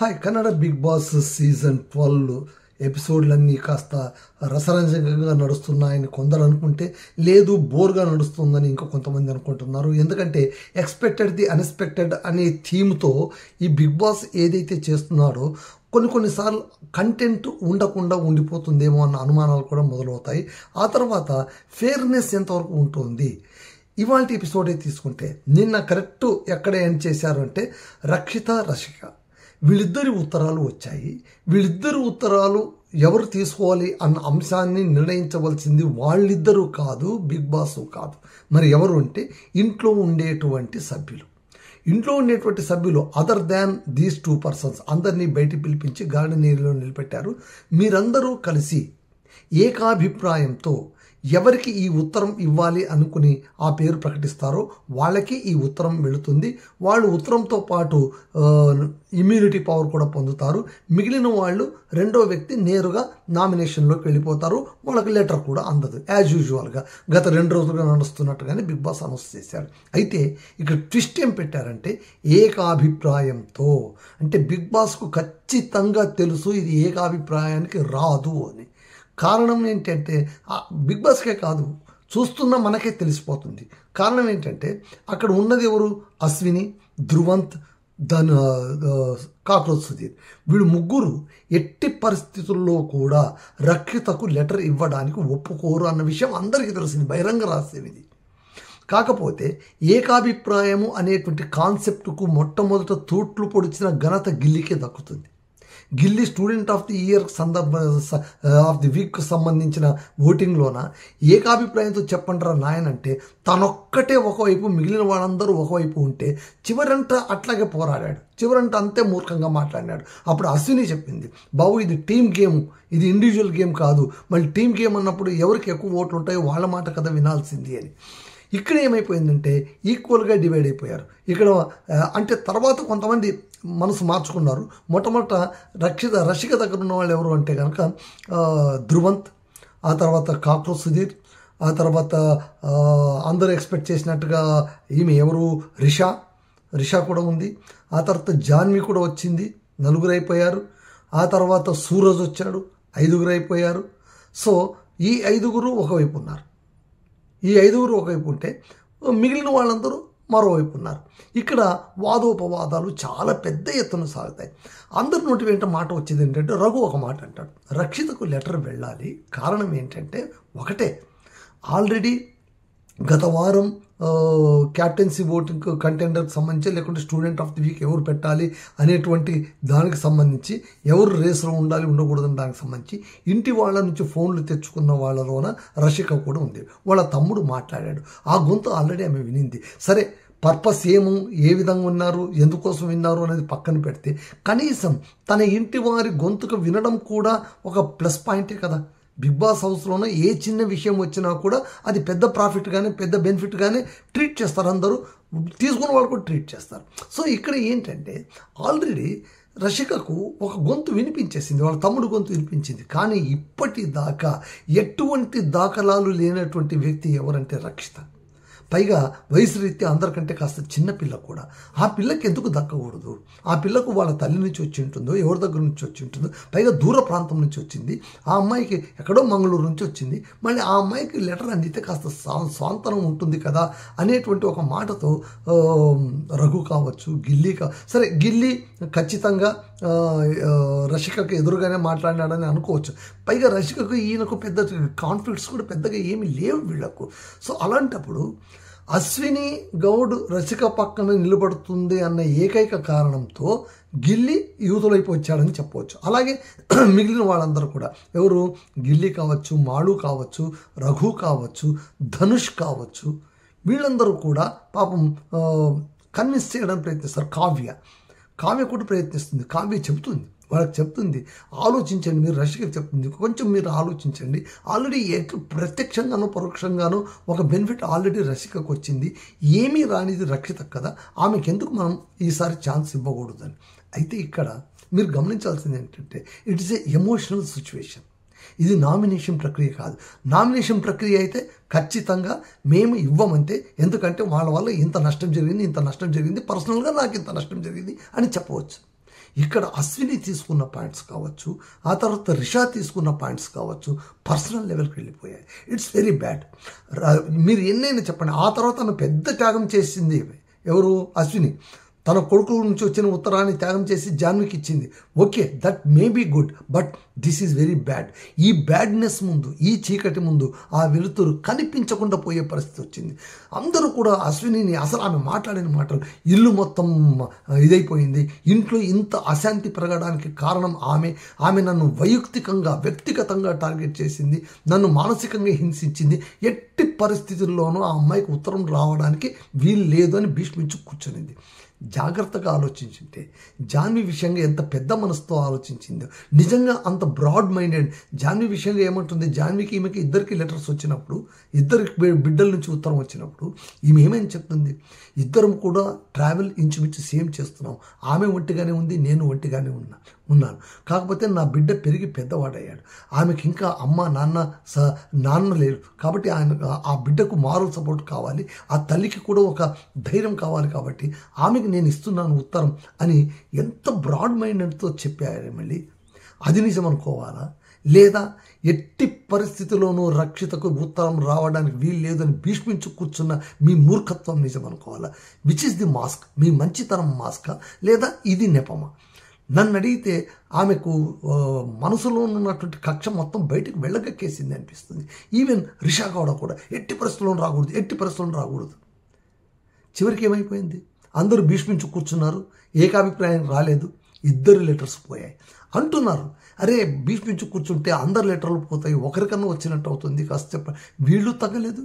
Hi Kannada Bigg Boss season 12 ఎపిసోడ్లన్నీ కాస్త రసరంజకంగా నడుస్తున్నాయని కొందరు అనుకుంటే, లేదు బోర్గా నడుస్తుందని ఇంకా కొంతమంది అనుకుంటున్నారు. ఎందుకంటే ఎక్స్పెక్టెడ్ ది అన్ఎక్స్పెక్టెడ్ అనే థీమ్తో ఈ బిగ్ బాస్ ఏదైతే చేస్తున్నాడో కొన్నిసార్లు కంటెంట్ ఉండకుండా ఉండిపోతుందేమో అన్న అనుమానాలు కూడా మొదలవుతాయి. ఆ తర్వాత ఫేర్నెస్ ఎంతవరకు ఉంటుంది. ఇవాళ ఎపిసోడే తీసుకుంటే నిన్న కరెక్ట్ ఎక్కడ ఎండ్ చేశారు అంటే రక్షిత రషిక వీళ్ళిద్దరి ఉత్తరాలు వచ్చాయి. వీళ్ళిద్దరు ఉత్తరాలు ఎవరు తీసుకోవాలి అన్న అంశాన్ని నిర్ణయించవలసింది వాళ్ళిద్దరూ కాదు, బిగ్ బాస్ కాదు. మరి ఎవరు అంటే ఇంట్లో ఉండేటువంటి సభ్యులు. ఇంట్లో ఉండేటువంటి సభ్యులు అదర్ దాన్ దీస్ 2 పర్సన్స్ అందరినీ బయటికి పిలిపించి గార్డెన్ ఏరియాలో నిలబెట్టారు. మీరందరూ కలిసి ఏకాభిప్రాయంతో ఎవరికి ఈ ఉత్తరం ఇవ్వాలి అనుకుని ఆ పేరు ప్రకటిస్తారో వాళ్ళకి ఈ ఉత్తరం వెళుతుంది. వాళ్ళు ఉత్తరంతో పాటు ఇమ్యూనిటీ పవర్ కూడా పొందుతారు. మిగిలిన వాళ్ళు రెండో వ్యక్తి నేరుగా నామినేషన్లోకి వెళ్ళిపోతారు. వాళ్ళకి లెటర్ కూడా అందదు. యాజ్ యూజువల్గా గత 2 రోజులుగా నడుస్తున్నట్టుగానే బిగ్ బాస్ అనౌన్స్ చేశారు. అయితే ఇక్కడ ట్విస్ట్ ఏం పెట్టారంటే ఏకాభిప్రాయంతో, అంటే బిగ్ బాస్కు ఖచ్చితంగా తెలుసు ఇది ఏకాభిప్రాయానికి రాదు అని. కారణం ఏంటంటే బిగ్ బాస్కే కాదు, చూస్తున్న మనకే తెలిసిపోతుంది. కారణం ఏంటంటే అక్కడ ఉన్నది ఎవరు? అశ్విని, ధ్రువంత్, కాక్రోచ్ సుధీర్. వీళ్ళు ముగ్గురు ఎట్టి పరిస్థితుల్లో కూడా రక్షితకు లెటర్ ఇవ్వడానికి ఒప్పుకోరు అన్న విషయం అందరికీ తెలిసింది, బహిరంగ రహస్యం ఇది. కాకపోతే ఏకాభిప్రాయము అనేటువంటి కాన్సెప్ట్కు మొట్టమొదట తూట్లు పొడిచిన ఘనత గిల్లీకే దక్కుతుంది. Gilli student of the year of the week సంబంధించిన ఓటింగ్లోన ఏకాభిప్రాయంతో చెప్పంటారా నాయనంటే తనొక్కటే ఒకవైపు, మిగిలిన వాళ్ళందరూ ఒకవైపు ఉంటే చివరంట అట్లాగే పోరాడాడు. చివరంట అంతే మూర్ఖంగా మాట్లాడినాడు. అప్పుడు అశ్విని చెప్పింది, బాబు ఇది టీమ్ గేమ్, ఇది ఇండివిజువల్ గేమ్ కాదు. మళ్ళీ టీమ్ గేమ్ అన్నప్పుడు ఎవరికి ఎక్కువ ఓట్లు ఉంటాయో వాళ్ళ మాట కదా వినాల్సింది అని. ఇక్కడ ఏమైపోయిందంటే ఈక్వల్గా డివైడ్ అయిపోయారు. ఇక్కడ అంటే తర్వాత కొంతమంది మనసు మార్చుకున్నారు. మొట్టమొదట రషిక దగ్గర ఉన్న వాళ్ళు ఎవరు అంటే కనుక ధ్రువంత్, ఆ తర్వాత కాక్రోచ్ సుధీర్, ఆ తర్వాత అందరూ ఎక్స్పెక్ట్ చేసినట్టుగా ఈమె ఎవరు రిషా కూడా ఉంది. ఆ తర్వాత జాన్వి కూడా వచ్చింది, 4 అయిపోయారు. ఆ తర్వాత సూరజ్ వచ్చాడు, 5 అయిపోయారు. సో ఈ 5 ఒకవైపు ఉన్నారు. ఈ 5 ఒకవైపు ఉంటే మిగిలిన వాళ్ళందరూ మరోవైపు ఉన్నారు. ఇక్కడ వాదోపవాదాలు చాలా పెద్ద ఎత్తున సాగుతాయి. అందరి నోటి వెంట మాట వచ్చేది ఏంటంటే రఘు ఒక మాట అంటాడు, రక్షితకు లెటర్ వెళ్ళాలి. కారణం ఏంటంటే ఒకటే, ఆల్రెడీ గత వారం క్యాప్టెన్సీ ఓటింగ్ కంటెండర్కి సంబంధించి, లేకుంటే స్టూడెంట్ ఆఫ్ ది వీక్ ఎవరు పెట్టాలి అనేటువంటి దానికి సంబంధించి, ఎవరు రేసులో ఉండాలి ఉండకూడదని దానికి సంబంధించి ఇంటి వాళ్ళ నుంచి ఫోన్లు తెచ్చుకున్న వాళ్ళలోన రషిక కూడా ఉంది. వాళ్ళ తమ్ముడు మాట్లాడాడు, ఆ గొంతు ఆల్రెడీ ఆమె వినింది. సరే పర్పస్ ఏ విధంగా ఉన్నారు, ఎందుకోసం విన్నారు అనేది పక్కన పెడితే కనీసం తన ఇంటి వారి గొంతుకు వినడం కూడా ఒక ప్లస్ పాయింటే కదా. బిగ్ బాస్ హౌస్లోనే ఏ చిన్న విషయం వచ్చినా కూడా అది పెద్ద ప్రాఫిట్ కానీ పెద్ద బెనిఫిట్ కానీ ట్రీట్ చేస్తారు. అందరూ తీసుకున్న వాళ్ళు కూడా ట్రీట్ చేస్తారు. సో ఇక్కడ ఏంటంటే ఆల్రెడీ రషికకు ఒక గొంతు వినిపించేసింది, వాళ్ళ తమ్ముడు గొంతు వినిపించింది. కానీ ఇప్పటిదాకా ఎటువంటి దాఖలాలు లేనటువంటి వ్యక్తి ఎవరంటే రక్షిత. పైగా వయసు రీత్యా అందరికంటే కాస్త చిన్నపిల్ల కూడా. ఆ పిల్లకి ఎందుకు దక్కకూడదు? ఆ పిల్లకు వాళ్ళ తల్లి నుంచి వచ్చి ఉంటుందో, ఎవరి దగ్గర నుంచి వచ్చి ఉంటుందో, పైగా దూర ప్రాంతం నుంచి వచ్చింది. ఆ అమ్మాయికి ఎక్కడో మంగళూరు నుంచి వచ్చింది. మళ్ళీ ఆ అమ్మాయికి లెటర్ అందితే కాస్త స్వాంతనం ఉంటుంది కదా అనేటువంటి ఒక మాటతో రఘు కావచ్చు, గిల్లీ సరే గిల్లీ ఖచ్చితంగా రషికకు ఎదురుగానే మాట్లాడినాడని అనుకోవచ్చు. పైగా రషికకు ఈయనకు పెద్ద కాన్ఫ్లిక్ట్స్ కూడా పెద్దగా ఏమీ లేవు వీళ్లకు. సో అలాంటప్పుడు అశ్విని గౌడ్ రషిక పక్కన నిలబడుతుంది అన్న ఏకైక కారణంతో గిల్లీ యూతులైపు వచ్చాడని చెప్పవచ్చు. అలాగే మిగిలిన వాళ్ళందరూ కూడా ఎవరు, గిల్లీ కావచ్చు, మాళు కావచ్చు, రఘు కావచ్చు, ధనుష్ కావచ్చు, వీళ్ళందరూ కూడా పాపం కన్విన్స్ చేయడానికి ప్రయత్నిస్తారు. కావ్య కూడా ప్రయత్నిస్తుంది. కావ్య చెబుతుంది, వాళ్ళకి చెప్తుంది, ఆలోచించండి, మీరు రషికకి చెప్తుంది, కొంచెం మీరు ఆలోచించండి. ఆల్రెడీ ప్రత్యక్షంగానో పరోక్షంగానో ఒక బెనిఫిట్ ఆల్రెడీ రషికకు వచ్చింది, ఏమీ రానిది రక్షిత కదా, ఆమెకి ఎందుకు మనం ఈసారి ఛాన్స్ ఇవ్వకూడదని. అయితే ఇక్కడ మీరు గమనించాల్సింది ఏంటంటే it is a emotional situation. ఇది నామినేషన్ ప్రక్రియ కాదు. నామినేషన్ ప్రక్రియ అయితే ఖచ్చితంగా మేము ఇవ్వమంతే, ఎందుకంటే వాళ్ళ వల్ల ఇంత నష్టం జరిగింది, పర్సనల్గా నాకు ఇంత నష్టం జరిగింది అని చెప్పవచ్చు. ఇక్కడ అశ్విని తీసుకున్న పాయింట్స్ కావచ్చు, ఆ తర్వాత రిషా తీసుకున్న పాయింట్స్ కావచ్చు, పర్సనల్ లెవెల్కి వెళ్ళిపోయాయి. It's very bad. మీరు ఎన్నైనా చెప్పండి. ఆ తర్వాత ఆమె పెద్ద త్యాగం చేసింది. ఎవరు? అశ్విని. తన కొడుకుల నుంచి వచ్చిన ఉత్తరాన్ని త్యాగం చేసి జాన్వికి ఇచ్చింది. Okay, that may be good, but this is very bad. ఈ బ్యాడ్నెస్ ముందు, ఈ చీకటి ముందు ఆ వెలుతురు కనిపించకుండా పోయే పరిస్థితి వచ్చింది. అందరూ కూడా అశ్వినిని, అసలు ఆమె మాట్లాడిన మాటలు, ఇల్లు మొత్తం ఇదైపోయింది, ఇంట్లో ఇంత అశాంతి పెరగడానికి కారణం ఆమె నన్ను వ్యక్తిగతంగా టార్గెట్ చేసింది, నన్ను మానసికంగా హింసించింది, ఎట్టి పరిస్థితుల్లోనూ ఆ అమ్మాయికి ఉత్తరం రావడానికి వీలు లేదు అని భీష్మించి కూర్చొనింది. జాగ్రత్తగా ఆలోచించుంటే జాన్వి విషయంగా ఎంత పెద్ద మనసుతో ఆలోచించిందో, నిజంగా అంత బ్రాడ్ మైండెడ్. జాన్వి విషయంగా ఏమంటుంది? జాన్వికి ఈమెకి ఇద్దరికి లెటర్స్ వచ్చినప్పుడు, ఇద్దరికి బిడ్డల నుంచి ఉత్తరం వచ్చినప్పుడు ఈమె ఏమని చెప్తుంది? ఇద్దరం కూడా ట్రావెల్ ఇంచుమించు సేమ్ చేస్తున్నాం. ఆమె ఒంటిగానే ఉంది, నేను ఒంటిగానే ఉన్నాను. కాకపోతే నా బిడ్డ పెరిగి పెద్దవాడయ్యాడు. ఆమెకి ఇంకా అమ్మ నాన్న లేరు. కాబట్టి ఆ బిడ్డకు మారల్ సపోర్ట్ కావాలి, ఆ తల్లికి కూడా ఒక ధైర్యం కావాలి. కాబట్టి ఆమెకి నేను ఇస్తున్నాను ఉత్తరం అని ఎంత బ్రాడ్ మైండెడ్తో చెప్పారు. మళ్ళీ అది నిజం అనుకోవాలా? లేదా ఎట్టి పరిస్థితుల్లోనూ రక్షితకు ఉత్తరం రావడానికి వీలు లేదని భీష్మించు కూర్చున్న మీ మూర్ఖత్వం నిజం అనుకోవాలా? Which is the mask? మీ మంచితనం మాస్కా, లేదా ఇది నెపమా? నన్ను అడిగితే ఆమెకు మనసులో ఉన్నటువంటి కక్ష మొత్తం బయటకు వెళ్ళగక్కేసింది అనిపిస్తుంది. ఈవెన్ రిషా గౌడ కూడా ఎట్టి పరిస్థితుల్లో రాకూడదు. చివరికి ఏమైపోయింది? అందరూ భీష్మించు కూర్చున్నారు, ఏకాభిప్రాయం రాలేదు, ఇద్దరు లెటర్స్ పోయాయి అంటున్నారు. అరే, భీష్మించు కూర్చుంటే అందరు లెటర్లు పోతాయి, ఒకరికన్నా వచ్చినట్టు అవుతుంది. కాస్త చెప్పండి. వీళ్ళు తగ్గలేదు.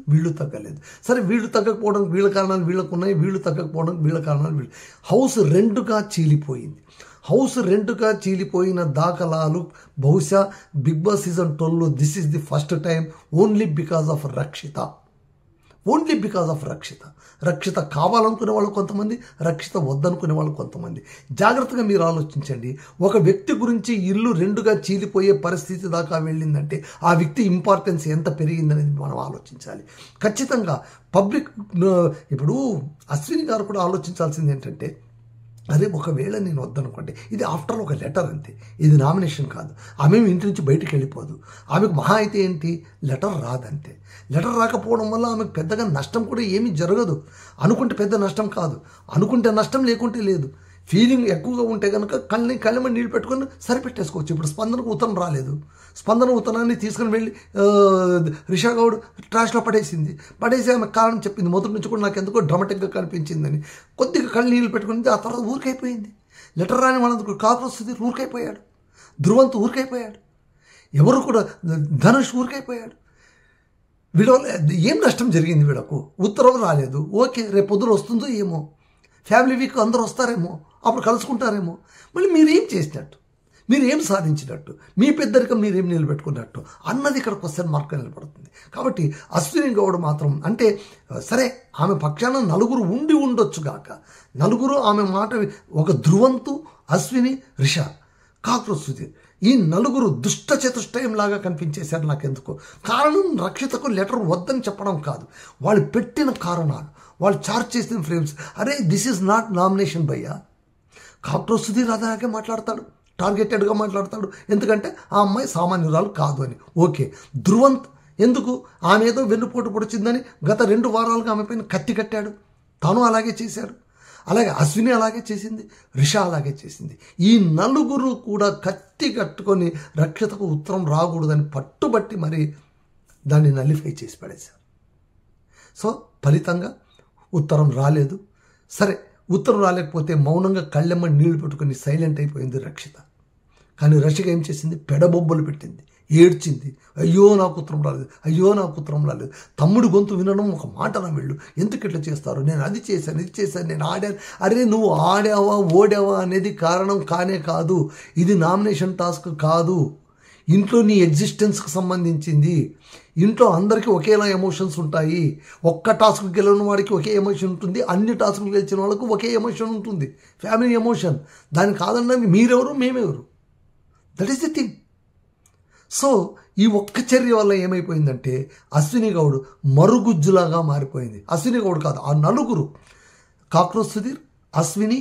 సరే, వీళ్ళు తగ్గకపోవడానికి వీళ్ళ కారణాలు వీళ్ళకు ఉన్నాయి, వీళ్ళు తగ్గకపోవడానికి వీళ్ళ కారణాలు హౌస్ రెండుగా చీలిపోయిన దాఖలాలు బహుశా బిగ్ బాస్ సీజన్ 12లో this is the first time. Only because of Rakshitha. Rakshitha కావాలనుకునే వాళ్ళు కొంతమంది, రక్షిత వద్దనుకునే వాళ్ళు కొంతమంది. జాగ్రత్తగా మీరు ఆలోచించండి. ఒక వ్యక్తి గురించి ఇల్లు రెండుగా చీలిపోయే పరిస్థితి దాకా వెళ్ళిందంటే ఆ వ్యక్తి ఇంపార్టెన్స్ ఎంత పెరిగిందనేది మనం ఆలోచించాలి. ఖచ్చితంగా పబ్లిక్ ఇప్పుడు అశ్విని గారు కూడా ఆలోచించాల్సింది ఏంటంటే, అదే ఒకవేళ నేను వద్దనుకోండి, ఇది ఆఫ్టర్ ఒక లెటర్ అంతే, ఇది నామినేషన్ కాదు. ఆమె ఇంటి నుంచి బయటికి వెళ్ళిపోదు. ఆమెకు మహా అయితే ఏంటి, లెటర్ రాదంతే. లెటర్ రాకపోవడం వల్ల ఆమెకు పెద్దగా నష్టం కూడా ఏమీ జరగదు. అనుకుంటే పెద్ద నష్టం కాదు, అనుకుంటే నష్టం, లేకుంటే లేదు. ఫీలింగ్ ఎక్కువగా ఉంటే కనుక కళ్ళమని నీళ్ళు పెట్టుకొని సరిపెట్టేసుకోవచ్చు. ఇప్పుడు స్పందనకు ఉత్తరం రాలేదు, స్పందన ఉత్తరాన్ని తీసుకుని వెళ్ళి రిషా గౌడ్ ట్రాష్లో పడేసి ఆమె కారణం చెప్పింది. మొదటి నుంచి కూడా నాకు ఎందుకో డ్రామాటిక్గా కనిపించిందని కొద్దిగా కళ్ళు నీళ్ళు పెట్టుకుని ఆ తర్వాత ఊరికైపోయింది. లెటర్ రాని వాళ్ళందుకు కాకరొస్తుంది, ఊరికైపోయాడు. ధ్రువంత్ ఊరికైపోయాడు. ఎవరు కూడా, ధనుష్ ఊరికైపోయాడు. వీళ్ళ ఏం నష్టం జరిగింది? వీళ్ళకు ఉత్తరం రాలేదు. ఓకే, రేపు పొద్దున వస్తుందో ఏమో, ఫ్యామిలీ వీక్ అందరూ వస్తారేమో, అప్పుడు కలుసుకుంటారేమో. మళ్ళీ మీరేం చేసినట్టు, మీరేం సాధించినట్టు, మీ పెద్దరికం మీరేం నిలబెట్టుకున్నట్టు అన్నది ఇక్కడ క్వశ్చన్ మార్క్ నిలబడుతుంది. కాబట్టి అశ్విని గౌడ్ మాత్రం అంటే సరే, ఆమె పక్షాన నలుగురు ఉండొచ్చు గాక, నలుగురు ఆమె మాట, ఒక ధ్రువంతు, అశ్విని, రిషా, కాక్రోచ్ సుధీర్, ఈ నలుగురు దుష్ట చతుష్టయంలాగా కనిపించేశారు నాకెందుకో. కారణం రక్షితకు లెటర్ వద్దని చెప్పడం కాదు, వాళ్ళు పెట్టిన కారణాలు, వాళ్ళు చార్జ్ చేసిన ఫ్రేమ్స్. అరే, దిస్ ఈజ్ నాట్ నామినేషన్ భయ్యా. కాక్రోచ్ సుధీర్ అలాగే మాట్లాడతాడు, టార్గెటెడ్గా మాట్లాడతాడు. ఎందుకంటే ఆ అమ్మాయి సామాన్యురాలు కాదు అని. ఓకే, ధ్రువంత్ ఎందుకు, ఆమె ఏదో వెన్నుపోటు పొడిచిందని గత 2 వారాలుగా ఆమె పైన కత్తి కట్టాడు, తాను అలాగే చేశాడు. అలాగే అశ్విని అలాగే చేసింది, రిషా అలాగే చేసింది. ఈ నలుగురు కూడా కత్తి కట్టుకొని రక్షితకు ఉత్తరం రాకూడదని పట్టుబట్టి మరి దాన్ని నలిఫై చేసి పడేశారు. సో ఫలితంగా ఉత్తరం రాలేదు. సరే, ఉత్తరం రాలేకపోతే మౌనంగా కళ్ళెమ్మ నీళ్లు పెట్టుకొని సైలెంట్ అయిపోయింది రక్షిత. కానీ రక్షిక ఏం చేసింది, పెడబొబ్బలు పెట్టింది, ఏడ్చింది. అయ్యో నాకు ఉత్తరం రాలేదు. తమ్ముడు గొంతు వినడం ఒక మాట నా వెళ్ళు, ఎందుకు ఇట్లా చేస్తారు, నేను అది చేశాను, నేను ఆడాను. అరే, నువ్వు ఆడావా ఓడావా అనేది కారణం కానే కాదు. ఇది నామినేషన్ టాస్క్ కాదు, ఇంట్లో నీ ఎగ్జిస్టెన్స్కి సంబంధించింది. ఇంట్లో అందరికీ ఒకేలా ఎమోషన్స్ ఉంటాయి. ఒక్క టాస్క్ గెలవని వాడికి ఒకే ఎమోషన్ ఉంటుంది, అన్ని టాస్కులు గెలిచిన వాళ్ళకు ఒకే ఎమోషన్ ఉంటుంది, ఫ్యామిలీ ఎమోషన్. దాన్ని కాదనడానికి మీరెవరు మేమెవరు, that is the thing. So ఈ ఒక్క చర్య వల్ల ఏమైపోయిందంటే అశ్విని గౌడ్ మరుగుజ్జులాగా మారిపోయింది. అశ్విని గౌడ్ కాదు, ఆ నలుగురు, కాక్రోచ్ సుధీర్, అశ్విని,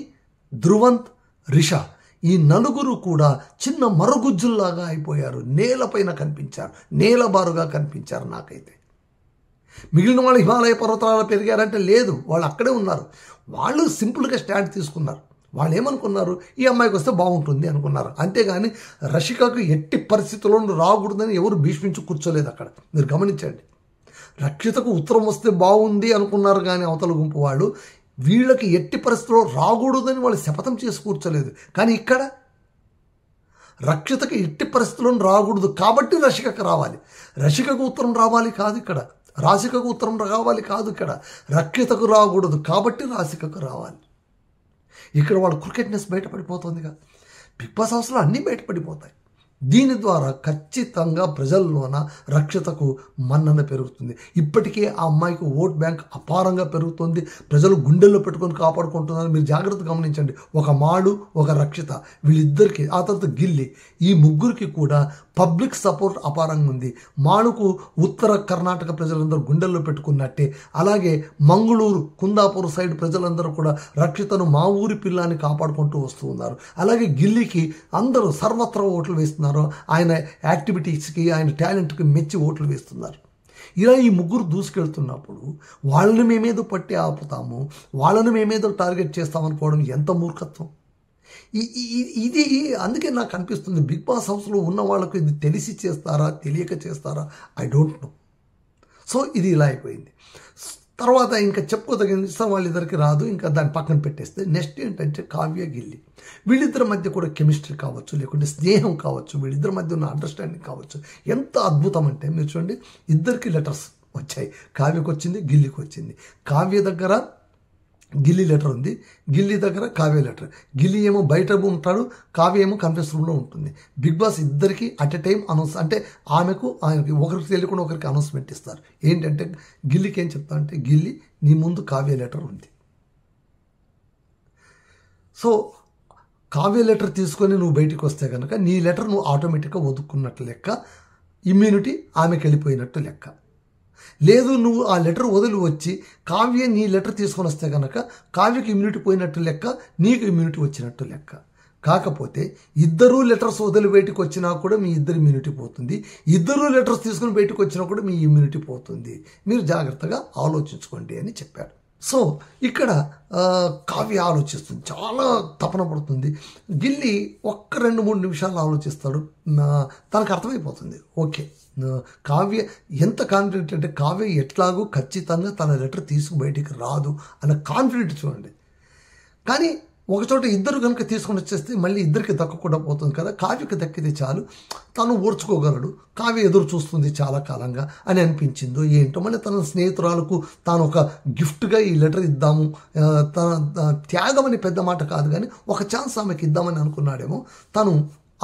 ధ్రువంత్, రిషా, ఈ నలుగురు కూడా చిన్న మరుగుజ్జుల్లాగా అయిపోయారు, నేలపైన కనిపించారు, నేలబారుగా కనిపించారు. నాకైతే మిగిలిన వాళ్ళు హిమాలయ పర్వతాలలో పెరిగారంటే లేదు, వాళ్ళు అక్కడే ఉన్నారు. వాళ్ళు సింపుల్గా స్టాండ్ తీసుకున్నారు. వాళ్ళు ఏమనుకున్నారు, ఈ అమ్మాయికి వస్తే బాగుంటుంది అనుకున్నారు. అంతేగాని రషికకు ఎట్టి పరిస్థితుల్లో రాకూడదని ఎవరు భీష్మించి కూర్చోలేదు అక్కడ. మీరు గమనించండి, రక్షితకు ఉత్తరం వస్తే బాగుంది అనుకున్నారు, కానీ అవతల గుంపు వాళ్ళు వీళ్ళకి ఎట్టి పరిస్థితుల్లో రాకూడదని వాళ్ళు శపథం చేసి కూర్చోలేదు. కానీ ఇక్కడ రక్షితకు ఎట్టి పరిస్థితుల్లో రాకూడదు కాబట్టి రషికకు రావాలి, రషికకు ఉత్తరం రావాలి కాదు ఇక్కడ, రాశికకు ఉత్తరం రావాలి కాదు ఇక్కడ, రక్షితకు రాకూడదు కాబట్టి రాశికకు రావాలి. ఇక్కడ వాళ్ళ క్రికెట్నెస్ బయటపడిపోతుందిగా. బిగ్ బాస్ హౌస్లో అన్నీ బయటపడిపోతాయి. దీని ద్వారా ఖచ్చితంగా ప్రజల్లోన రక్షితకు మన్నన పెరుగుతుంది. ఇప్పటికే ఆ అమ్మాయికి ఓట్ బ్యాంక్ అపారంగా పెరుగుతుంది, ప్రజలు గుండెల్లో పెట్టుకొని కాపాడుకుంటున్నారు. మీరు జాగ్రత్త గమనించండి, ఒక మాడు, ఒక రక్షిత, వీళ్ళిద్దరికి, ఆ తర్వాత గిల్లి, ఈ ముగ్గురికి కూడా పబ్లిక్ సపోర్ట్ అపారంగా ఉంది. మాడుకు ఉత్తర కర్ణాటక ప్రజలందరూ గుండెల్లో పెట్టుకున్నట్టే, అలాగే మంగళూరు, కుందాపూర్ సైడ్ ప్రజలందరూ కూడా రక్షితను మా ఊరి పిల్లాన్ని కాపాడుకుంటూ వస్తూ ఉన్నారు. అలాగే గిల్లికి అందరూ సర్వత్రా ఓట్లు వేస్తున్నారు, ఆయన యాక్టివిటీస్కి, ఆయన టాలెంట్కి మెచ్చి ఓట్లు వేస్తున్నారు. ఇలా ఈ ముగ్గురు దూసుకెళ్తున్నప్పుడు వాళ్ళని మేమేదో పట్టి ఆపుతాము, వాళ్ళని మేమేదో టార్గెట్ చేస్తామనుకోవడం ఎంత మూర్ఖత్వం. ఇది అందుకే నాకు అనిపిస్తుంది, బిగ్ బాస్ హౌస్లో ఉన్న వాళ్ళకు ఇది తెలిసి చేస్తారా తెలియక చేస్తారా, ఐ డోంట్ నో. సో ఇది ఇలా అయిపోయింది. తర్వాత ఇంకా చెప్పుకోదగిన వాళ్ళిద్దరికి రాదు, ఇంకా దాన్ని పక్కన పెట్టేస్తే నెక్స్ట్ ఏంటంటే కావ్య, గిల్లి, వీళ్ళిద్దరి మధ్య కూడా కెమిస్ట్రీ కావచ్చు, లేకుంటే స్నేహం కావచ్చు, వీళ్ళిద్దరి మధ్య ఉన్న అండర్స్టాండింగ్ కావచ్చు. ఎంత అద్భుతం అంటే మీరు చూడండి, ఇద్దరికి లెటర్స్ వచ్చాయి. కావ్యకు వచ్చింది, గిల్లికి వచ్చింది. కావ్య దగ్గర గిల్లి లెటర్ ఉంది, గిల్లి దగ్గర కావ్య లెటర్. గిల్లి ఏమో బయట ఉంటాడు, కావ్య ఏమో కాన్ఫరెన్స్ రూమ్లో ఉంటుంది. బిగ్ బాస్ ఇద్దరికి అట్ ఎ టైం అనౌన్స్, అంటే ఆమెకు ఆయనకి ఒకరికి తెలియకుండా ఒకరికి అనౌన్స్మెంట్ ఇస్తారు. ఏంటంటే గిల్లికి ఏం చెప్తా అంటే, గిల్లి నీ ముందు కావ్య లెటర్ ఉంది, సో కావ్య లెటర్ తీసుకొని నువ్వు బయటికి వస్తే కనుక నీ లెటర్ నువ్వు ఆటోమేటిక్గా వదుక్కున్నట్టు లెక్క, ఇమ్యూనిటీ ఆమెకి వెళ్ళిపోయినట్టు లెక్క. లేదు నువ్వు ఆ లెటర్ వదిలి వచ్చి కావ్య నీ లెటర్ తీసుకొని వస్తే కనుక కావ్యకి ఇమ్యూనిటీ పోయినట్టు లెక్క, నీకు ఇమ్యూనిటీ వచ్చినట్టు లెక్క. కాకపోతే ఇద్దరూ లెటర్స్ వదిలి బయటకు వచ్చినా కూడా మీ ఇద్దరు ఇమ్యూనిటీ పోతుంది, ఇద్దరూ లెటర్స్ తీసుకుని బయటకు వచ్చినా కూడా మీ ఇమ్యూనిటీ పోతుంది. మీరు జాగ్రత్తగా ఆలోచించుకోండి అని చెప్పారు. సో ఇక్కడ కావ్య ఆలోచిస్తుంది, చాలా తపన పడుతుంది. గిల్లి ఒక్క 2-3 నిమిషాలు ఆలోచిస్తాడు, తనకు అర్థమైపోతుంది, ఓకే కావ్య ఎంత కాన్ఫిడెంట్ అంటే కావ్య ఎట్లాగూ ఖచ్చితంగా తన లెటర్ తీసుకు బయటికి రాదు అన్న కాన్ఫిడెంట్ చూడండి. కానీ ఒకచోట ఇద్దరు కనుక తీసుకొని వచ్చేస్తే మళ్ళీ ఇద్దరికి దక్కకుండా పోతుంది కదా, కావ్యకి దక్కితే చాలు, తను ఓర్చుకోగలడు, కావ్య ఎదురు చూస్తుంది చాలా కాలంగా అని అనిపించిందో ఏంటో. మళ్ళీ తన స్నేహితురాలకు తాను ఒక గిఫ్ట్గా ఈ లెటర్ ఇద్దాము, తన త్యాగం అని పెద్ద మాట కాదు కానీ ఒక ఛాన్స్ ఆమెకి ఇద్దామని అనుకున్నాడేమో, తను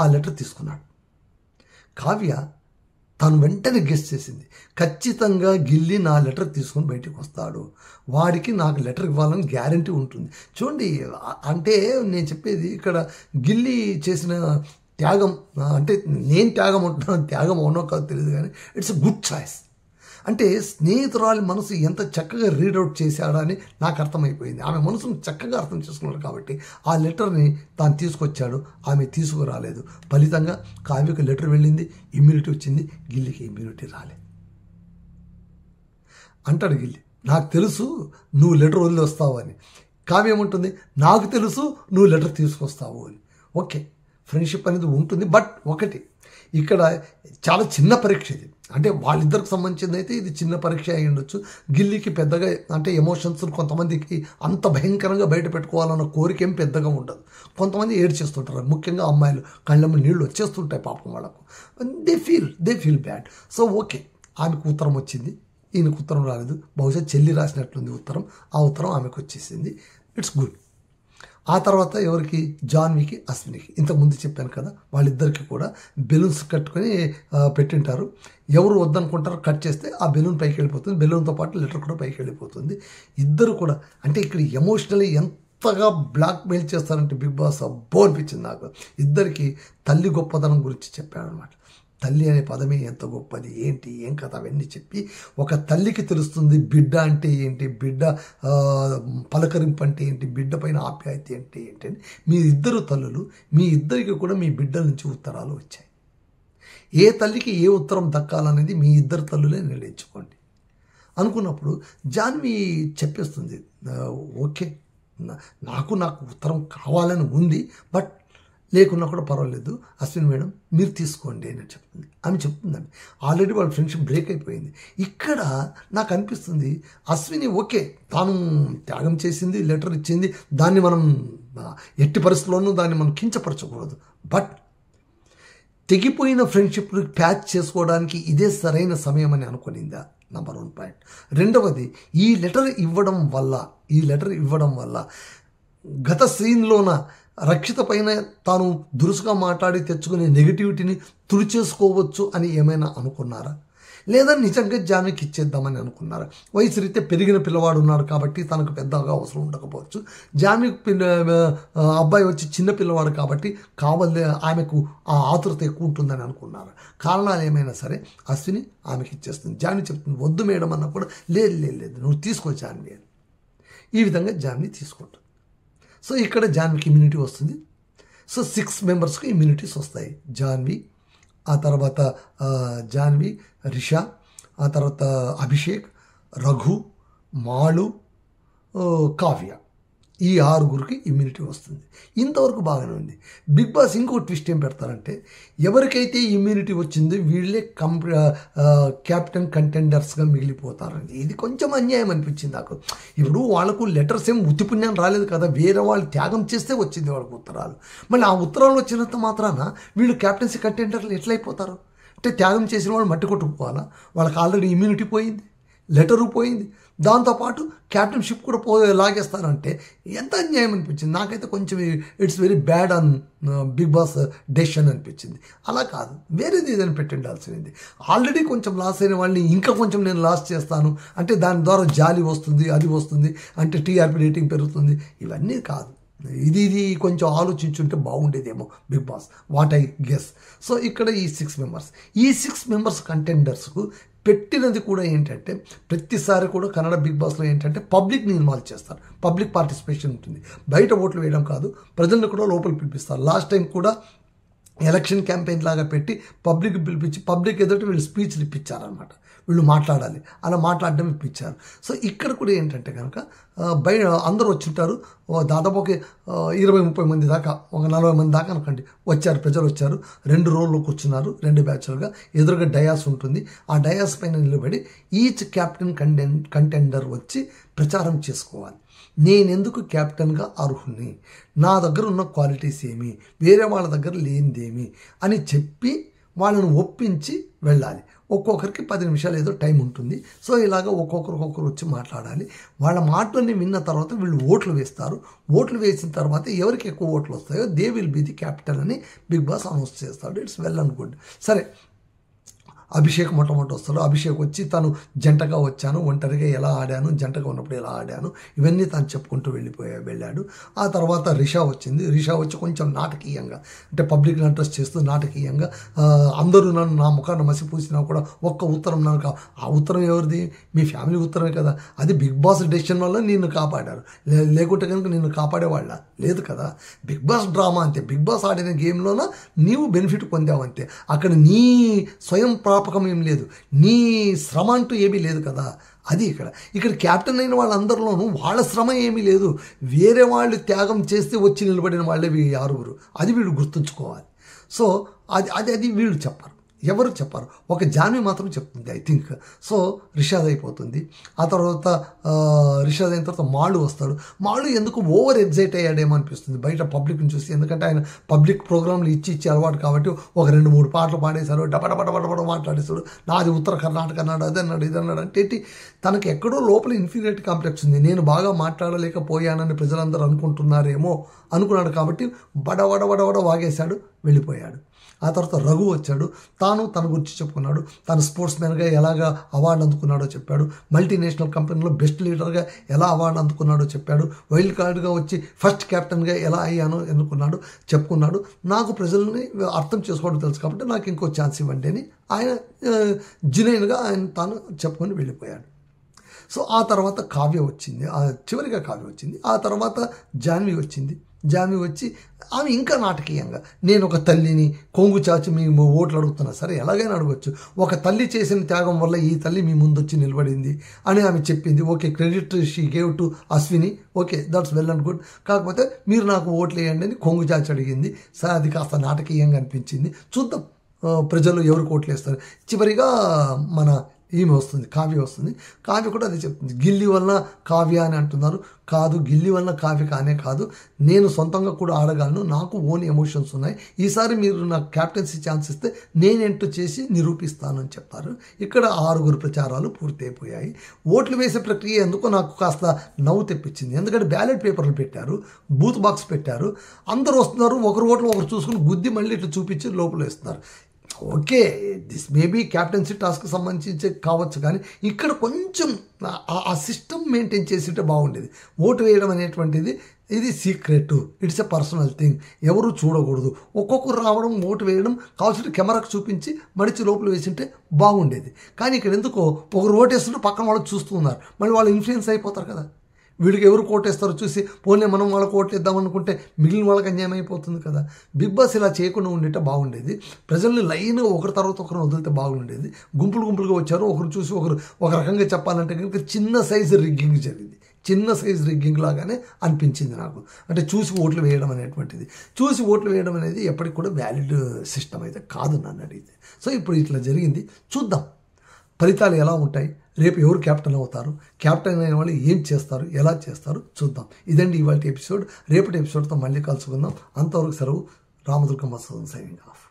ఆ లెటర్ తీసుకున్నాడు. కావ్య తను వెంటనే గెస్ చేసింది, ఖచ్చితంగా గిల్లి నా లెటర్ తీసుకొని బయటకు వస్తాడు, వాడికి నాకు లెటర్ ఇవ్వాలని గ్యారంటీ ఉంటుంది. చూడండి, అంటే నేను చెప్పేది ఇక్కడ గిల్లి చేసిన త్యాగం, అంటే నేను త్యాగం అంటున్నాను, త్యాగం అవునో కాదు తెలియదు కానీ ఇట్స్ ఎ గుడ్ చాయిస్. అంటే స్నేహితురాలి మనసు ఎంత చక్కగా రీడౌట్ చేశాడని నాకు అర్థమైపోయింది. ఆమె మనసును చక్కగా అర్థం చేసుకున్నాడు కాబట్టి ఆ లెటర్ని తాను తీసుకొచ్చాడు, ఆమె తీసుకురాలేదు. ఫలితంగా కావ్యకు లెటర్ వెళ్ళింది, ఇమ్యూనిటీ వచ్చింది, గిల్లికి ఇమ్యూనిటీ రాలేదు. అంటాడు గిల్లి, నాకు తెలుసు నువ్వు లెటర్ వదిలి వస్తావు అని. కావ్య ఏముంటుంది, నాకు తెలుసు నువ్వు లెటర్ తీసుకొస్తావు అని. ఓకే, ఫ్రెండ్షిప్ అనేది ఉంటుంది, బట్ ఒకటి ఇక్కడ చాలా చిన్న పరీక్ష ఇది, అంటే వాళ్ళిద్దరికి సంబంధించింది అయితే ఇది చిన్న పరీక్ష అయి ఉండొచ్చు. గిల్లికి పెద్దగా అంటే ఎమోషన్స్ కొంతమందికి అంత భయంకరంగా బయట పెట్టుకోవాలన్న కోరిక ఏం పెద్దగా ఉండదు. కొంతమంది ఏడ్ చేస్తుంటారు, ముఖ్యంగా అమ్మాయిలు కళ్ళమ్మ నీళ్ళు వచ్చేస్తుంటాయి పాపం వాళ్ళకు, they feel bad. So okay, ఆమెకు ఉత్తరం వచ్చింది, ఈయనకు ఉత్తరం రాలేదు, బహుశా చెల్లి రాసినట్లుంది ఉత్తరం, ఆ ఉత్తరం ఆమెకు వచ్చేసింది, ఇట్స్ గుడ్. ఆ తర్వాత ఎవరికి, జాన్వీకి, అశ్వినికి, ఇంతకుముందు చెప్పాను కదా, వాళ్ళిద్దరికి కూడా బెలూన్స్ కట్టుకొని పెట్టింటారు. ఎవరు వద్దనుకుంటారో కట్ చేస్తే ఆ బెలూన్ పైకి వెళ్ళిపోతుంది, బెలూన్తో పాటు లెటర్ కూడా పైకి వెళ్ళిపోతుంది. ఇద్దరు కూడా అంటే ఇక్కడ ఎమోషనలీ ఎంతగా బ్లాక్మెయిల్ చేస్తారంటే బిగ్ బాస్ అబ్బో అనిపించింది నాకు. ఇద్దరికి తల్లి గొప్పతనం గురించి చెప్పాడనమాట. తల్లి అనే పదమే ఎంత గొప్పది, ఏంటి ఏం కథ అవన్నీ చెప్పి ఒక తల్లికి తెలుస్తుంది బిడ్డ అంటే ఏంటి, బిడ్డ పలకరింపు అంటే ఏంటి, బిడ్డ పైన ఆప్యాయత అంటే ఏంటి అని. మీ ఇద్దరు తల్లులు, మీ ఇద్దరికి కూడా మీ బిడ్డల నుంచి ఉత్తరాలు వచ్చాయి. ఏ తల్లికి ఏ ఉత్తరం దక్కాలనేది మీ ఇద్దరు తల్లులే నిర్ణయించుకోండి అనుకున్నప్పుడు జాన్వి చెప్పేస్తుంది, ఓకే నాకు ఉత్తరం కావాలని ఉంది, బట్ లేకున్నా కూడా పర్వాలేదు అశ్విని మేడం మీరు తీసుకోండి అని చెప్తుంది. ఆమె చెప్తుందండి ఆల్రెడీ వాళ్ళ ఫ్రెండ్షిప్ బ్రేక్ అయిపోయింది. ఇక్కడ నాకు అనిపిస్తుంది అశ్విని ఓకే తాను త్యాగం చేసింది, లెటర్ ఇచ్చింది, దాన్ని మనం ఎట్టి పరిస్థితుల్లోనూ దాన్ని మనం కించపరచకూడదు. బట్ తెగిపోయిన ఫ్రెండ్షిప్ ప్యాచ్ చేసుకోవడానికి ఇదే సరైన సమయం అని అనుకునిందా? Number 1 point. రెండవది, ఈ లెటర్ ఇవ్వడం వల్ల గత సీన్లోన రక్షిత పైన తాను దురుసుగా మాట్లాడి తెచ్చుకునే నెగిటివిటీని తుడిచేసుకోవచ్చు అని ఏమైనా అనుకున్నారా? లేదా నిజంగా జాన్వికి ఇచ్చేద్దామని అనుకున్నారా? వయసు రీత్యా పెరిగిన పిల్లవాడు ఉన్నాడు కాబట్టి తనకు పెద్దగా అవసరం ఉండకపోవచ్చు. జాన్వి అబ్బాయి వచ్చి చిన్న పిల్లవాడు కాబట్టి ఆమెకు ఆ ఆతురత ఎక్కువ ఉంటుందని అనుకున్నారా? కారణాలు ఏమైనా సరే అశ్విని ఆమెకి ఇచ్చేస్తుంది. జాన్వి చెప్తుంది వద్దు మేడం అన్నా కూడా లేదు నువ్వు తీసుకో జాన్వి అని. ఈ విధంగా జాన్వి తీసుకుంటుంది. సో ఇక్కడ జాన్వికి ఇమ్యూనిటీ వస్తుంది. సో 6 మెంబర్స్కి ఇమ్యూనిటీస్ వస్తాయి. జాన్వి, ఆ తర్వాత రిషా, ఆ తర్వాత అభిషేక్, రఘు, మాళు, కావ్య, ఈ 6గురికి ఇమ్యూనిటీ వస్తుంది. ఇంతవరకు బాగానే ఉంది. బిగ్ బాస్ ఇంకో ట్విస్ట్ ఏం పెడతారంటే ఎవరికైతే ఇమ్యూనిటీ వచ్చిందో వీళ్ళే క్యాప్టెన్ కంటెండర్స్గా మిగిలిపోతారండి. ఇది కొంచెం అన్యాయం అనిపించింది నాకు. ఇప్పుడు వాళ్ళకు లెటర్స్ ఏం ఉత్తిపుణ్యం రాలేదు కదా, వేరే వాళ్ళు త్యాగం చేస్తే వచ్చింది వాళ్ళకు ఉత్తరాలు. మళ్ళీ ఆ ఉత్తరాలు వచ్చినంత మాత్రాన వీళ్ళు క్యాప్టెన్సీ కంటెండర్లు ఎట్లయిపోతారు? అంటే త్యాగం చేసిన వాళ్ళు మట్టి కొట్టుకుపోవాలా? వాళ్ళకి ఆల్రెడీ ఇమ్యూనిటీ పోయింది, లెటరు పోయింది, దాంతోపాటు క్యాప్టెన్షిప్ కూడా లాగేస్తారంటే ఎంత అన్యాయం అనిపించింది నాకైతే. కొంచెం it's very bad on Bigg Boss decision అనిపించింది. అలా కాదు, వేరేది ఏదైనా పెట్టిండాల్సింది. ఆల్రెడీ కొంచెం లాస్ అయిన వాళ్ళని ఇంకా కొంచెం నేను లాస్ చేస్తాను అంటే దాని ద్వారా జాలి వస్తుంది, అది వస్తుంది అంటే టీఆర్పీ రేటింగ్ పెరుగుతుంది, ఇవన్నీ కాదు. ఇది కొంచెం ఆలోచించుంటే బాగుండేదేమో Bigg Boss, what I guess. So ఇక్కడ ఈ 6 మెంబర్స్ కంటెండర్స్కు పెట్టినది కూడా ఏంటంటే ప్రతిసారి కూడా కన్నడ బిగ్ బాస్లో ఏంటంటే పబ్లిక్ని ఇన్వాల్వ్ చేస్తారు, పబ్లిక్ పార్టిసిపేషన్ ఉంటుంది. బయట ఓట్లు వేయడం కాదు, ప్రజలను కూడా లోపలికి పిలిపిస్తారు. లాస్ట్ టైం కూడా ఎలక్షన్ క్యాంపెయిన్ లాగా పెట్టి పబ్లిక్ పిలిపించి పబ్లిక్ ఎదుట వీళ్ళు స్పీచ్లు ఇప్పించారనమాట. వీళ్ళు మాట్లాడాలి, అలా మాట్లాడడం ఇప్పించారు. సో ఇక్కడ కూడా ఏంటంటే కనుక అందరూ వచ్చింటారు, దాదాపు ఒక 20-30 మంది దాకా, ఒక 40 మంది దాకా అనుకోండి వచ్చారు, ప్రజలు వచ్చారు. 2 రోల్లో కూర్చున్నారు, 2 బ్యాచ్లుగా. ఎదురుగా డయాస్ ఉంటుంది. ఆ డయాస్ పైన నిలబడి ఈచ్ క్యాప్టెన్ కంటెండర్ వచ్చి ప్రచారం చేసుకోవాలి. నేనెందుకు క్యాప్టెన్గా అర్హుని, నా దగ్గర ఉన్న క్వాలిటీస్ ఏమి, వేరే వాళ్ళ దగ్గర లేనిదేమి అని చెప్పి వాళ్ళను ఒప్పించి వెళ్ళాలి. ఒక్కొక్కరికి 10 నిమిషాలు ఏదో టైం ఉంటుంది. సో ఇలాగ ఒక్కొక్కరు వచ్చి మాట్లాడాలి. వాళ్ళ మాటలన్నీ విన్న తర్వాత వీళ్ళు ఓట్లు వేస్తారు. ఓట్లు వేసిన తర్వాత ఎవరికి ఎక్కువ ఓట్లు వస్తాయో they will be the captain అని బిగ్ బాస్ అనౌన్స్ చేస్తాడు. It's well and good. సరే, అభిషేక్ మొట్టమొదటి వస్తాడు. అభిషేక్ వచ్చి తను జంటగా వచ్చాను, ఒంటరిగా ఎలా ఆడాను, జంటగా ఉన్నప్పుడు ఎలా ఆడాను, ఇవన్నీ తను చెప్పుకుంటూ వెళ్ళాడు. ఆ తర్వాత రిషా వచ్చింది. రిషా వచ్చి కొంచెం నాటకీయంగా అంటే పబ్లిక్ని ఇంట్రెస్ట్ చేస్తూ నాటకీయంగా అందరూ నా ముఖాన్ని మసిపూసినా కూడా ఒక్క ఉత్తరం నాకు, ఆ ఉత్తరం ఎవరిది? మీ ఫ్యామిలీ ఉత్తరమే కదా, అది బిగ్ బాస్ డెసిషన్ వల్ల నిన్ను కాపాడారు, లేకుంటే కనుక నిన్ను కాపాడేవాళ్ళ లేదు కదా. బిగ్ బాస్ డ్రామా అంతే, బిగ్ బాస్ ఆడిన గేమ్లోన నీవు బెనిఫిట్ పొందావంతే. అక్కడ నీ స్వయం ప్రాపకం ఏం లేదు, నీ శ్రమ అంటూ ఏమీ లేదు కదా. అది ఇక్కడ క్యాప్టెన్ అయిన వాళ్ళందరిలోనూ వాళ్ళ శ్రమ ఏమీ లేదు, వేరే వాళ్ళు త్యాగం చేస్తే వచ్చి నిలబడిన వాళ్ళే 6గురు. అది వీళ్ళు గుర్తుంచుకోవాలి. సో అది వీళ్ళు చెప్పారు, ఎవరు చెప్పారు, ఒక జాన్వి మాత్రం చెప్తుంది ఐ థింక్. సో రిషాద్ అయిపోతుంది. ఆ తర్వాత రిషాద్ అయిన తర్వాత మాళు వస్తాడు. మాళు ఎందుకు ఓవర్ ఎగ్జైట్ అయ్యాడేమో అనిపిస్తుంది బయట పబ్లిక్ని చూసి. ఎందుకంటే ఆయన పబ్లిక్ ప్రోగ్రాంలు ఇచ్చి అలవాటు కాబట్టి ఒక 2-3 పాటలు పాడేశారు, డబడబడబడబడ మాట్లాడేశాడు. నాది ఉత్తర కర్ణాటక అన్నాడు, అది అన్నాడు, ఇది అన్నాడు. అంటే తనకి ఎక్కడో లోపల ఇన్ఫీరియారిటీ కాంప్లెక్స్ ఉంది. నేను బాగా మాట్లాడలేకపోయానని ప్రజలందరూ అనుకుంటున్నారేమో అనుకున్నాడు కాబట్టి బడబడబడబడ వాగేశాడు, వెళ్ళిపోయాడు. ఆ తర్వాత రఘు వచ్చాడు, తన గురించి చెప్పుకున్నాడు, తను స్పోర్ట్స్ మ్యాన్గా ఎలాగా అవార్డు అందుకున్నాడో చెప్పాడు, మల్టీనేషనల్ కంపెనీలో బెస్ట్ లీడర్గా ఎలా అవార్డు అందుకున్నాడో చెప్పాడు, వైల్డ్ కార్డ్గా వచ్చి ఫస్ట్ కెప్టెన్గా ఎలా అయ్యానో ఎన్నుకున్నాడు చెప్పుకున్నాడు. నాకు ప్రజల్ని అర్థం చేసుకోవడం తెలుసు కాబట్టి నాకు ఇంకో ఛాన్స్ ఇవ్వండి అని ఆయన జెన్యూన్గా ఆయన తాను చెప్పుకొని వెళ్ళిపోయాడు. సో ఆ తర్వాత కావ్య వచ్చింది, చివరిగా కావ్య వచ్చింది. ఆ తర్వాత జాన్వి వచ్చింది. జాన్వి వచ్చి ఆమె ఇంకా నాటకీయంగా, నేను ఒక తల్లిని కొంగు చాచి మీ ఓట్లు అడుగుతున్నా, సరే ఎలాగైనా అడగొచ్చు, ఒక తల్లి చేసిన త్యాగం వల్ల ఈ తల్లి మీ ముందు వచ్చి నిలబడింది అని ఆమె చెప్పింది. Okay, credit she gave to Ashwini, okay that's well and good. కాకపోతే మీరు నాకు ఓట్లు వేయండి అని కొంగు చాచి అడిగింది. సరే అది కాస్త నాటకీయంగా అనిపించింది. చూద్దాం ప్రజలు ఎవరికి ఓట్లు వేస్తారు. చివరిగా మన ఈమె వస్తుంది, కావ్య వస్తుంది. కావ్య కూడా అదే చెప్తుంది, గిల్లి వలన కావ్య అని అంటున్నారు. కాదు, గిల్లి వలన కావ్య కానే కాదు, నేను సొంతంగా కూడా ఆడగలను, నాకు ఓన్ ఎమోషన్స్ ఉన్నాయి, ఈసారి మీరు నాకు క్యాప్టెన్సీ ఛాన్స్ ఇస్తే నేనేంటో చేసి నిరూపిస్తాను అని చెప్తారు. ఇక్కడ 6 ప్రచారాలు పూర్తి అయిపోయాయి. ఓట్లు వేసే ప్రక్రియ ఎందుకో నాకు కాస్త నవ్వు తెప్పించింది. ఎందుకంటే బ్యాలెట్ పేపర్లు పెట్టారు, బూత్ బాక్స్ పెట్టారు, అందరూ వస్తున్నారు, ఒకరు ఓట్లు ఒకరు చూసుకుని గుద్ది మళ్ళీ ఇట్లా చూపించి లోపల వేస్తున్నారు. Okay, this maybe captaincy task సంబంధించి కావచ్చు, కానీ ఇక్కడ కొంచెం ఆ సిస్టమ్ మెయింటైన్ చేసింటే బాగుండేది. ఓటు వేయడం అనేటువంటిది ఇది secret, it's a personal thing, ఎవరు చూడకూడదు. ఒక్కొక్కరు రావడం, ఓటు వేయడం, కావాల్సిన కెమెరాకు చూపించి మడిచి లోపల వేసింటే బాగుండేది. కానీ ఇక్కడ ఎందుకో ఒకరు ఓటేస్తుంటే పక్కన వాళ్ళు చూస్తూ ఉన్నారు, మళ్ళీ వాళ్ళు ఇన్ఫ్లుయెన్స్ అయిపోతారు కదా. వీడికి ఎవరు కోటేస్తారో చూసి పోనీ మనం వాళ్ళకి ఓట్లు ఇద్దాం అనుకుంటే మిగిలిన వాళ్ళకి అన్యాయం అయిపోతుంది కదా. బిగ్ బాస్ ఇలా చేయకుండా ఉండితే బాగుండేది. ప్రజల్ని లైన్ ఒకరి తర్వాత ఒకరు వదిలితే బాగుండేది. గుంపులుగా వచ్చారు, ఒకరు చూసి ఒకరు ఒక రకంగా చెప్పాలంటే కనుక చిన్న సైజు రిగ్గింగ్ జరిగింది. చిన్న సైజు రిగ్గింగ్ లాగానే అనిపించింది నాకు. అంటే చూసి ఓట్లు వేయడం అనేటువంటిది, చూసి ఓట్లు వేయడం అనేది ఎప్పటికి కూడా వ్యాలిడ్ సిస్టమ్ అయితే కాదు నన్ను అడిగితే. సో ఇప్పుడు ఇట్లా జరిగింది, చూద్దాం ఫలితాలు ఎలా ఉంటాయి, రేపు ఎవరు క్యాప్టెన్ అవుతారు, క్యాప్టెన్ అయిన వాళ్ళు ఏం చేస్తారు, ఎలా చేస్తారు చూద్దాం. ఇదండి ఇవాళ ఎపిసోడ్. రేపటి ఎపిసోడ్తో మళ్ళీ కలుసుకుందాం. అంతవరకు సెలవు. Ramadurga Masudan signing off.